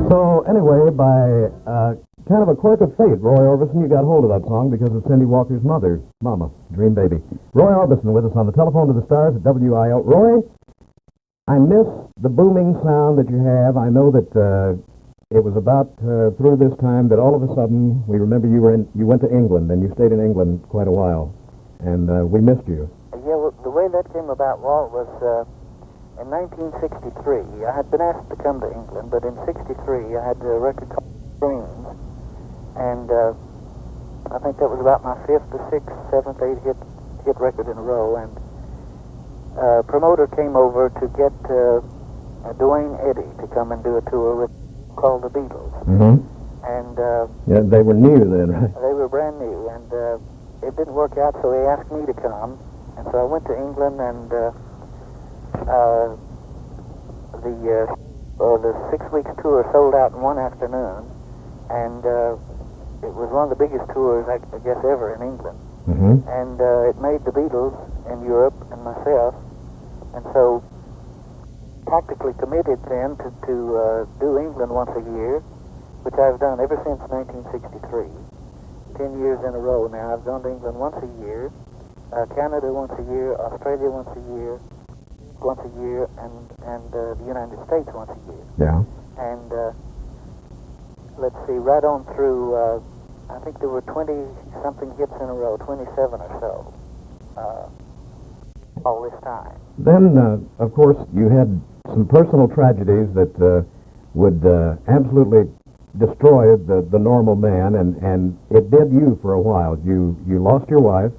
So anyway, by kind of a quirk of fate, Roy Orbison, you got hold of that song because of Cindy Walker's mother, Mama, Dream Baby. Roy Orbison with us on the telephone to the stars at WIL. Roy, I miss the booming sound that you have. I know that it was about through this time that all of a sudden we remember you went to England and you stayed in England quite a while, and we missed you. Yeah, well, the way that came about, Walt, was in 1963. I had been asked to come to England, but in '63 I had a record called Dreams, and I think that was about my fifth or sixth, seventh, eighth hit record in a row, and a promoter came over to get Duane Eddy to come and do a tour with called the Beatles. Mm-hmm. And yeah, they were new then, right? They were brand new, and it didn't work out, so he asked me to come, and so I went to England, and the 6 weeks tour sold out in one afternoon, and it was one of the biggest tours, I guess, ever in England. Mm-hmm. And it made the Beatles in Europe and myself, and so practically committed then to do England once a year, which I've done ever since 1963. 10 years in a row now. I've gone to England once a year, Canada once a year, Australia once a year, and the United States once a year. Yeah. And let's see, right on through, I think there were 20-something hits in a row, 27 or so, all this time. Then, of course, you had some personal tragedies that would absolutely destroy the normal man, and it did you for a while. You lost your wife,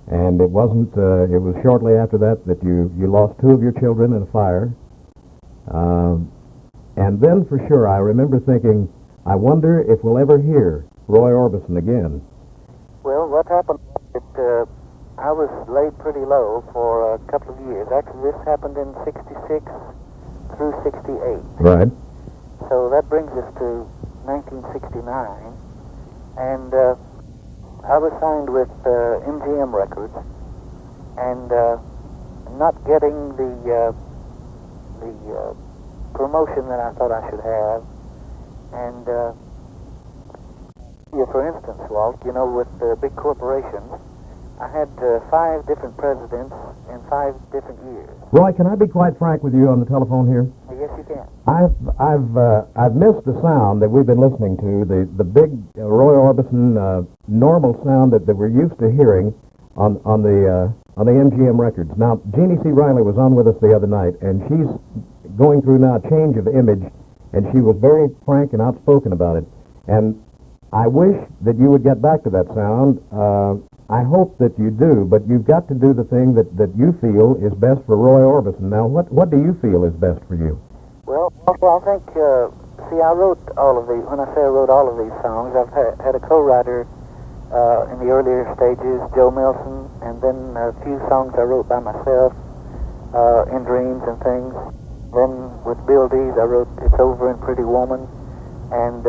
and it wasn't. It was shortly after that you lost two of your children in a fire. And then, for sure, I remember thinking, I wonder if we'll ever hear Roy Orbison again. Well, what happened? I was laid pretty low for a couple of years. Actually, this happened in '66 through '68. Right. So that brings us to 1969, and I was signed with MGM Records, and not getting the promotion that I thought I should have. And for instance, Walt, you know, with big corporations, I had 5 different presidents in 5 different years. Roy, can I be quite frank with you on the telephone here? Yes, you can. I've missed the sound that we've been listening to, the big Roy Orbison normal sound that we're used to hearing on the MGM records. Now, Jeannie C. Riley was on with us the other night, and she's going through now a change of image, and she was very frank and outspoken about it. And I wish that you would get back to that sound. I hope that you do, but you've got to do the thing that you feel is best for Roy Orbison. Now, what do you feel is best for you? Well, I think, I wrote all of these. When I say I wrote all of these songs, I've had a co-writer in the earlier stages, Joe Milson, and then a few songs I wrote by myself, in Dreams and things. Then with Bill Dees, I wrote It's Over and Pretty Woman, and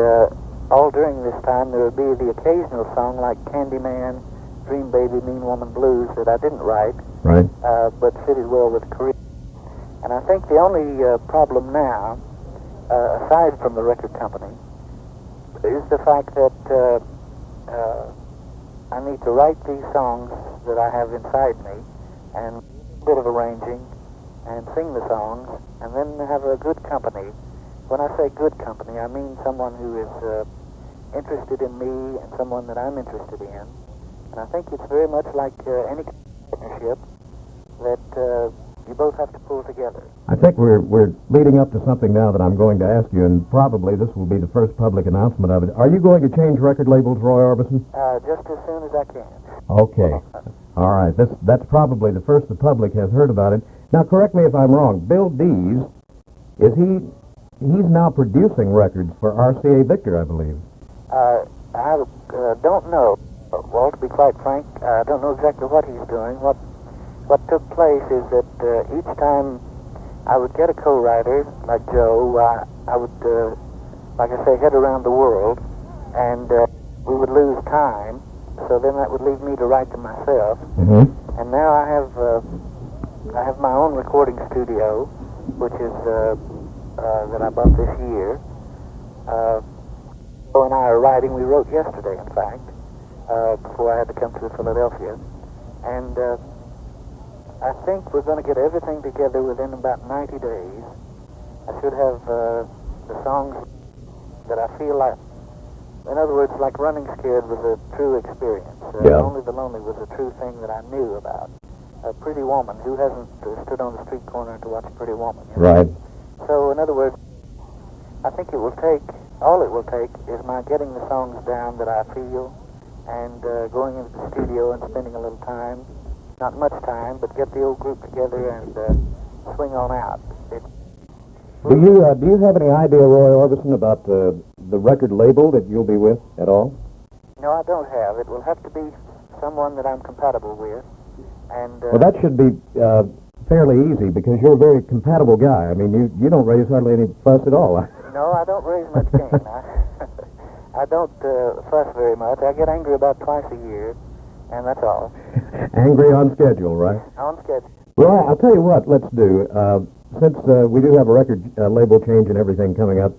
all during this time there would be the occasional song like Candyman, Dream Baby, Mean Woman Blues that I didn't write, right, but fitted well with the career. And I think the only problem now, aside from the record company, is the fact that I need to write these songs that I have inside me, and a bit of arranging, and sing the songs, and then have a good company. When I say good company, I mean someone who is interested in me and someone that I'm interested in. And I think it's very much like any partnership that you both have to pull together. I think we're leading up to something now that I'm going to ask you, and probably this will be the first public announcement of it. Are you going to change record labels, Roy Orbison? Just as soon as I can. Okay. All right. That's probably the first the public has heard about it. Now, correct me if I'm wrong. Bill Dees, he's now producing records for RCA Victor, I believe. I don't know. Well, to be quite frank, I don't know exactly what he's doing. What took place is that each time I would get a co-writer like Joe, I would, like I say, head around the world, and we would lose time. So then that would leave me to write them myself. Mm-hmm. And now I have my own recording studio, which is that I bought this year. Joe and I are writing. We wrote yesterday, in fact, before I had to come to Philadelphia. And I think we're going to get everything together within about 90 days. I should have the songs that I feel like, in other words, like Running Scared was a true experience. Only the Lonely was a true thing that I knew about. A Pretty Woman, who hasn't stood on the street corner to watch Pretty Woman? You know? Right. So, in other words, I think it will take, all it will take is my getting the songs down that I feel and going into the studio and spending a little time, not much time, but get the old group together and swing on out. Do you have any idea, Roy Orbison, about the record label that you'll be with at all? No, I don't have. It will have to be someone that I'm compatible with. And well, that should be fairly easy because you're a very compatible guy. I mean, you don't raise hardly any fuss at all. No, I don't raise much cane. I don't fuss very much. I get angry about twice a year, and that's all. Angry on schedule, right? On schedule. Roy, I'll tell you what, let's do. Since we do have a record label change and everything coming up,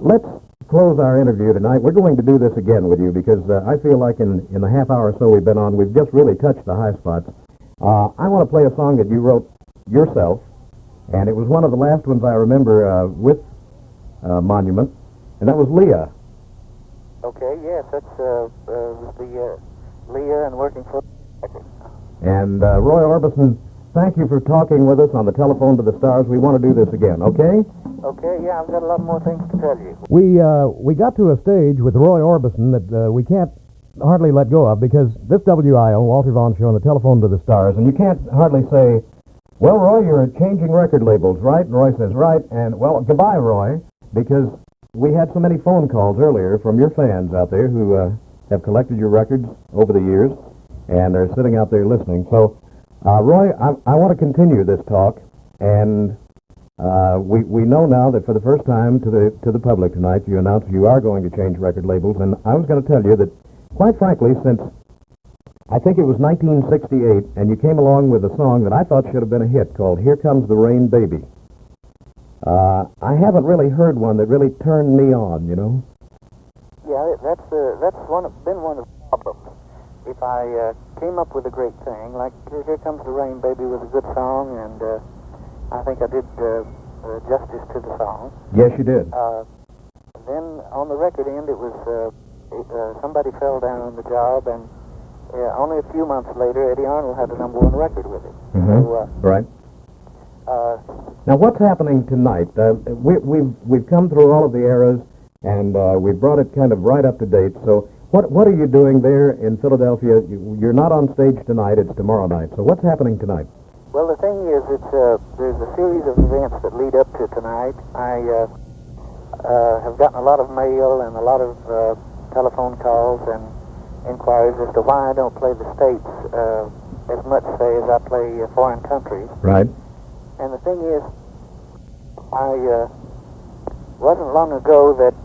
let's close our interview tonight. We're going to do this again with you because I feel like in the half hour or so we've been on, we've just really touched the high spots. I want to play a song that you wrote yourself, and it was one of the last ones I remember with Monument, and that was Leah. Okay, yes, that's the Leah and Working for Record. And Roy Orbison, thank you for talking with us on the Telephone to the Stars. We want to do this again, okay? Okay, yeah, I've got a lot more things to tell you. We got to a stage with Roy Orbison that we can't hardly let go of because this WIO, Walter Vaughn Show, on the Telephone to the Stars, and you can't hardly say, well, Roy, you're changing record labels, right? And Roy says, right, and, well, goodbye, Roy, because we had so many phone calls earlier from your fans out there who have collected your records over the years, and they're sitting out there listening. So, Roy, I want to continue this talk, and we know now that for the first time to the public tonight, you announced you are going to change record labels, and I was going to tell you that, quite frankly, since I think it was 1968, and you came along with a song that I thought should have been a hit called Here Comes the Rain Baby. I haven't really heard one that really turned me on, you know? Yeah, that's been one of the problems. If I came up with a great thing, like Here Comes the Rain Baby was a good song, and I think I did justice to the song. Yes, you did. Then on the record end, it was somebody fell down on the job, and only a few months later, Eddie Arnold had the #1 record with it. Mm-hmm. So, right. Now, what's happening tonight? We've come through all of the eras, and we've brought it kind of right up to date. So, what are you doing there in Philadelphia? You're not on stage tonight; it's tomorrow night. So, what's happening tonight? Well, the thing is, there's a series of events that lead up to tonight. I have gotten a lot of mail and a lot of telephone calls and inquiries as to why I don't play the States as much, say, as I play foreign countries. Right. And the thing is, wasn't long ago that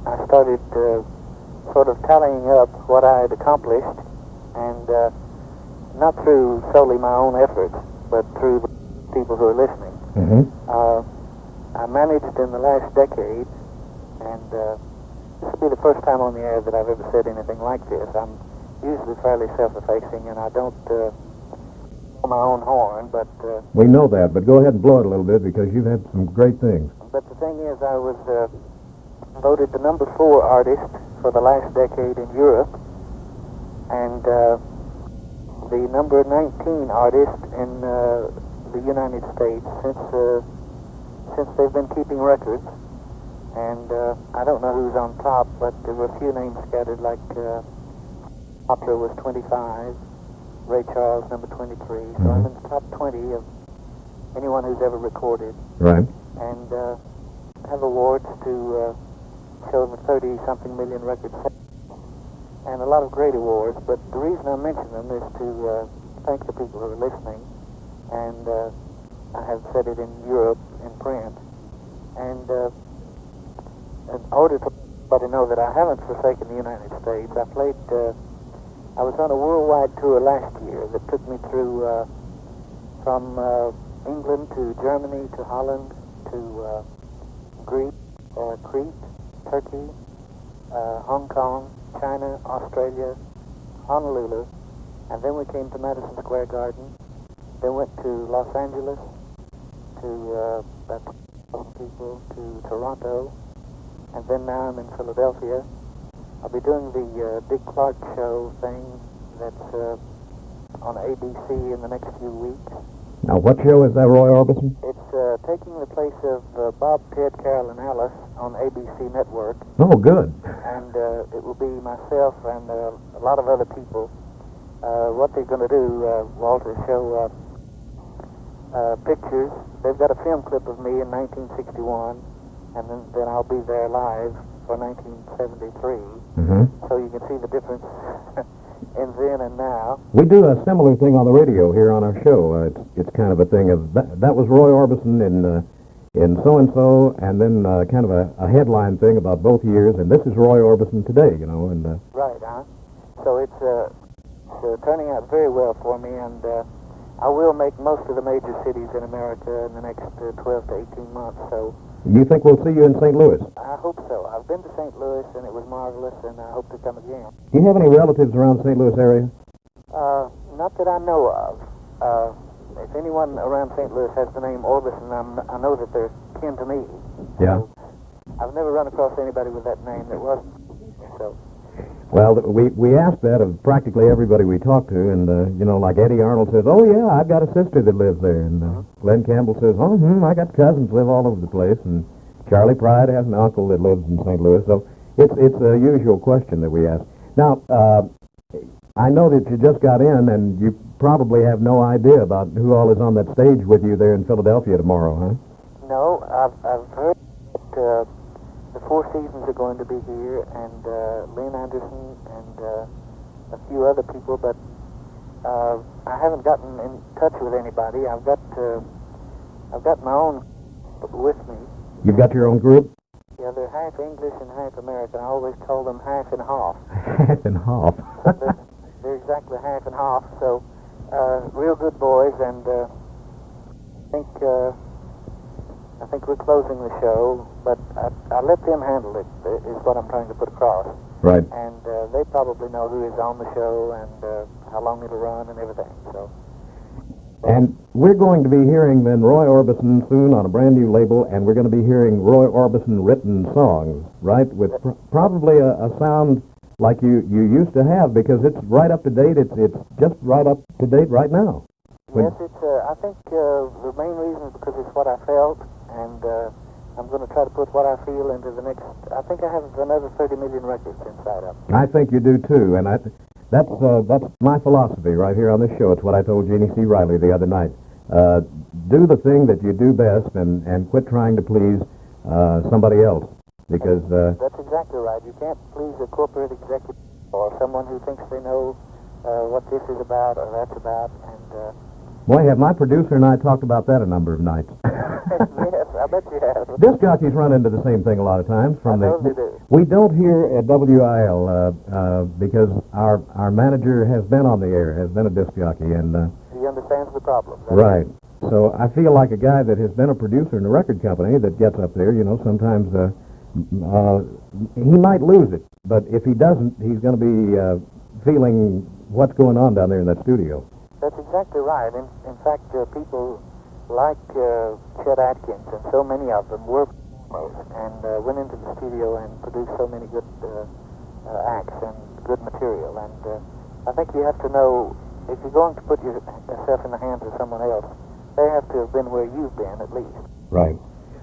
I started sort of tallying up what I had accomplished, and not through solely my own efforts, but through the people who are listening. Mm-hmm. I managed in the last decade, and this will be the first time on the air that I've ever said anything like this. I'm usually fairly self-effacing, and I don't blow my own horn, but... we know that, but go ahead and blow it a little bit because you've had some great things. But the thing is, I was voted the #4 artist for the last decade in Europe, and the number 19 artist in the United States since they've been keeping records. And I don't know who's on top, but there were a few names scattered, like Opera was 25, Ray Charles number 23. So I'm in the top 20 of anyone who's ever recorded. Right. And have awards to show the 30-something million record sales, and a lot of great awards. But the reason I mention them is to thank the people who are listening. And I have said it in Europe in print. And in order to let everybody know that I haven't forsaken the United States, I was on a worldwide tour last year that took me through from England to Germany to Holland to Greece, Crete, Turkey, Hong Kong, China, Australia, Honolulu, and then we came to Madison Square Garden, then went to Los Angeles, to about 2,000 people, to Toronto, and then now I'm in Philadelphia. I'll be doing the Dick Clark show thing that's on ABC in the next few weeks. Now, what show is that, Roy Orbison? It's taking the place of Bob, Ted, Carol, and Alice on ABC Network. Oh, good. And it will be myself and a lot of other people. What they're going to do, Walter, show pictures. They've got a film clip of me in 1961, and then I'll be there live for 1973. So you can see the difference in then and now. We do a similar thing on the radio here on our show. It's kind of a thing of that was Roy Orbison in so and so, and then kind of a headline thing about both years. And this is Roy Orbison today, you know. And right, huh? So it's turning out very well for me, and I will make most of the major cities in America in the next 12 to 18 months. So. You think we'll see you in St. Louis? I hope so. I've been to St. Louis, and it was marvelous, and I hope to come again. Do you have any relatives around the St. Louis area? Not that I know of. If anyone around St. Louis has the name Orbison, I know that they're kin to me. Yeah. So I've never run across anybody with that name that wasn't. So. Well, we asked that of practically everybody we talked to, and, you know, like Eddie Arnold says, oh, yeah, I've got a sister that lives there, and Glenn Campbell says, oh, I got cousins live all over the place, and Charlie Pride has an uncle that lives in St. Louis, so it's a usual question that we ask. Now, I know that you just got in, and you probably have no idea about who all is on that stage with you there in Philadelphia tomorrow, huh? No, I've heard that the Four Seasons are going to be here, and Lynn Anderson and a few other people, but I haven't gotten in touch with anybody. I've got my own with me. You've got your own group? Yeah, they're half English and half American. I always call them half and half. Half and half. So they're exactly half and half. So real good boys, and I think we're closing the show, but I let them handle it, is what I'm trying to put across. Right. And they probably know who is on the show and how long it'll run and everything. So. And we're going to be hearing then Roy Orbison soon on a brand new label, and we're going to be hearing Roy Orbison written songs, right? With probably a sound like you used to have, because it's right up to date. It's just right up to date right now. Yes, it's. I think the main reason is because it's what I felt, and I'm going to try to put what I feel into the next. I think I have another 30 million records inside of it. I think you do too, and that's my philosophy right here on this show. It's what I told Jeannie C. Riley the other night. Do the thing that you do best, and quit trying to please somebody else, because that's exactly right. You can't please a corporate executive or someone who thinks they know what this is about or that's about, and. Boy, have my producer and I talked about that a number of nights. Yes, I bet you have. Disc jockeys run into the same thing a lot of times. I know they do. We don't hear at WIL because our manager has been on the air, has been a disc jockey, and he understands the problem. Right. So I feel like a guy that has been a producer in a record company that gets up there, you know, sometimes he might lose it, but if he doesn't, he's going to be feeling what's going on down there in that studio. That's exactly right. In fact, people like Chet Atkins, and so many of them were and went into the studio and produced so many good acts and good material. And I think you have to know, if you're going to put yourself in the hands of someone else, they have to have been where you've been, at least. Right.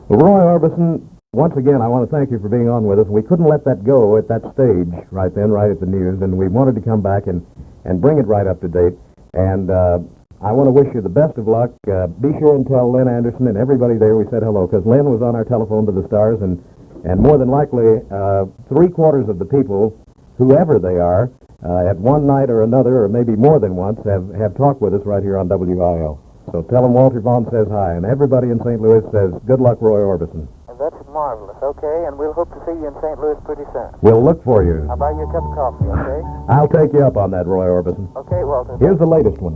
Well, Roy Orbison, once again, I want to thank you for being on with us. We couldn't let that go at that stage right then, right at the news, and we wanted to come back and bring it right up to date. And I want to wish you the best of luck. Be sure and tell Lynn Anderson and everybody there we said hello, because Lynn was on our telephone to the stars, and more than likely 3/4 of the people, whoever they are, at one night or another, or maybe more than once, have talked with us right here on WIL. So tell them Walter Vaughn says hi, and everybody in St. Louis says good luck, Roy Orbison. That's marvelous. Okay, and we'll hope to see you in St. Louis pretty soon. We'll look for you. I'll buy you a cup of coffee, okay? I'll take you up on that, Roy Orbison. Okay, Walter. Here's the latest one.